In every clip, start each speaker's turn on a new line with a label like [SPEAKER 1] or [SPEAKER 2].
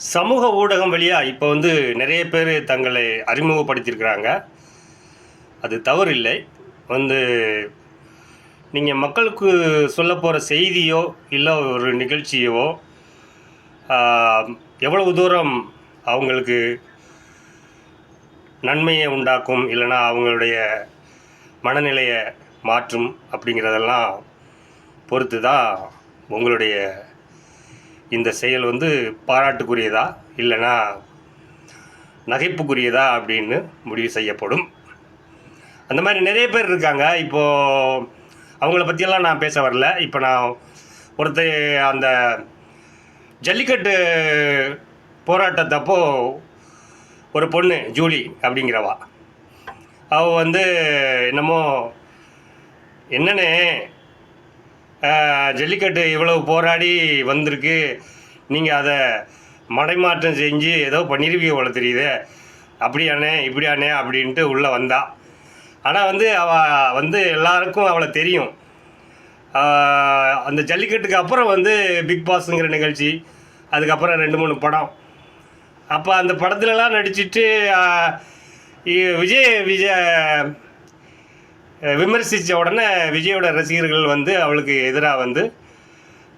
[SPEAKER 1] சமூக ஊடகம் வழியாக இப்போ நிறைய பேர் தங்களை அறிமுகப்படுத்தியிருக்கிறாங்க. அது தவறு இல்லை. வந்து நீங்கள் மக்களுக்கு சொல்ல போகிற செய்தியோ இல்லை ஒரு நிகழ்ச்சியவோ எவ்வளவு தூரம் அவங்களுக்கு நன்மையை உண்டாக்கும் இல்லைனா அவங்களுடைய மனநிலையை மாற்றும் அப்படிங்கிறதெல்லாம் பொறுத்து தான் உங்களுடைய இந்த செயல் பாராட்டுக்குரியதா இல்லைனா நகைப்புக்குரியதா அப்படின்னு முடிவு செய்யப்படும். அந்த மாதிரி நிறைய பேர் இருக்காங்க. இப்போது அவங்கள பற்றியெல்லாம் நான் பேச வரல. இப்போ நான் ஒருத்தர் அந்த ஜல்லிக்கட்டு போராட்டத்தப்போ ஒரு பொண்ணு ஜூலி அப்படிங்கிறவா, அவள் என்னமோ என்னன்னே ஜல்லிக்கட்டு இவ்வளவு போராடி வந்திருக்கு, நீங்கள் அதை மடைமாற்றம் செஞ்சு ஏதோ பண்ணிருவீங்க போல தெரியுது, அப்படியானே இப்படியானே அப்படின்ட்டு உள்ளே வந்தா. ஆனால் அவள் எல்லாருக்கும் அவளை தெரியும். அந்த ஜல்லிக்கட்டுக்கு அப்புறம் பிக் பாஸுங்கிற நிகழ்ச்சி, அதுக்கப்புறம் 2-3 படம். அப்போ அந்த படத்துலலாம் நடிச்சிட்டு விஜய் விமர்சித்த உடனே விஜயோட ரசிகர்கள் அவளுக்கு எதிராக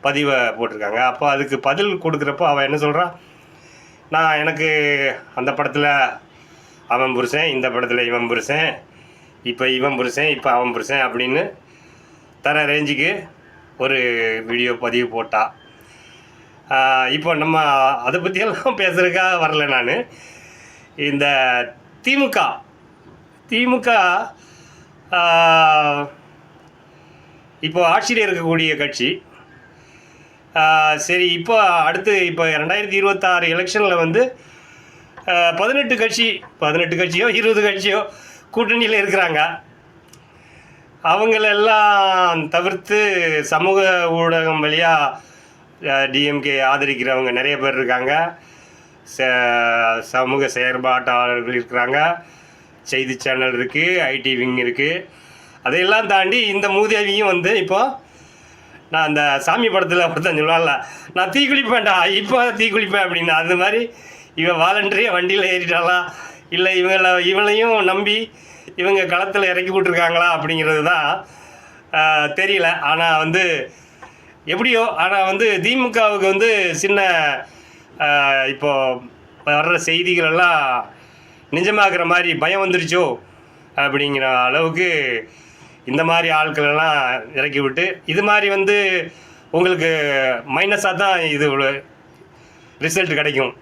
[SPEAKER 1] பதிவை போட்டிருக்காங்க. அப்போ அதுக்கு பதில் கொடுக்குறப்போ அவள் என்ன சொல்கிறான், எனக்கு அந்த படத்தில் அவன் புருஷன், இந்த படத்தில் இவன் புருஷன், இப்போ இவன் புருஷன், இப்போ அவன் புருஷன் அப்படின்னு தர ரேஞ்சுக்கு ஒரு வீடியோ பதிவு போட்டா. இப்போ நம்ம அதை பற்றியெல்லாம் பேசுகிறதுக்காக வரல. நான் இந்த திமுக இப்போ ஆட்சியில் இருக்கக்கூடிய கட்சி. சரி, இப்போ அடுத்து இப்போ 2026 எலெக்ஷனில் 18 கட்சியோ 20 கட்சியோ கூட்டணியில் இருக்கிறாங்க. அவங்களெல்லாம் தவிர்த்து சமூக ஊடகம் வழியாக டிஎம்கே ஆதரிக்கிறவங்க நிறைய பேர் இருக்காங்க. சமூக செயற்பாட்டாளர்கள் இருக்கிறாங்க, செய்தி சேனல் இருக்குது, ஐடி விங் இருக்குது. அதையெல்லாம் தாண்டி இந்த மூதேவியும் இப்போது நான் அந்த சாமி படத்தில் ஒருத்தன் சொல்லுவான்ல, நான் தீக்குளிப்பேன்டா, இப்போ தீக்குளிப்பேன் அப்படின்னு, அது மாதிரி இவன் வாலண்டரியாக வண்டியில் ஏறிட்டாளா இல்லை இவளையும் நம்பி இவங்க களத்தில் இறக்கி விட்ருக்காங்களா அப்படிங்கிறது தான் தெரியல. ஆனால் எப்படியோ, ஆனால் திமுகவுக்கு சின்ன இப்போது வர்ற செய்திகளெல்லாம் நிஜமாகிற மாதிரி பயம் வந்துருச்சோ அப்படிங்கிற அளவுக்கு இந்த மாதிரி ஆட்களெல்லாம் இறக்கி விட்டு, இது மாதிரி உங்களுக்கு மைனஸாக தான் இது ரிசல்ட் கிடைக்கும்.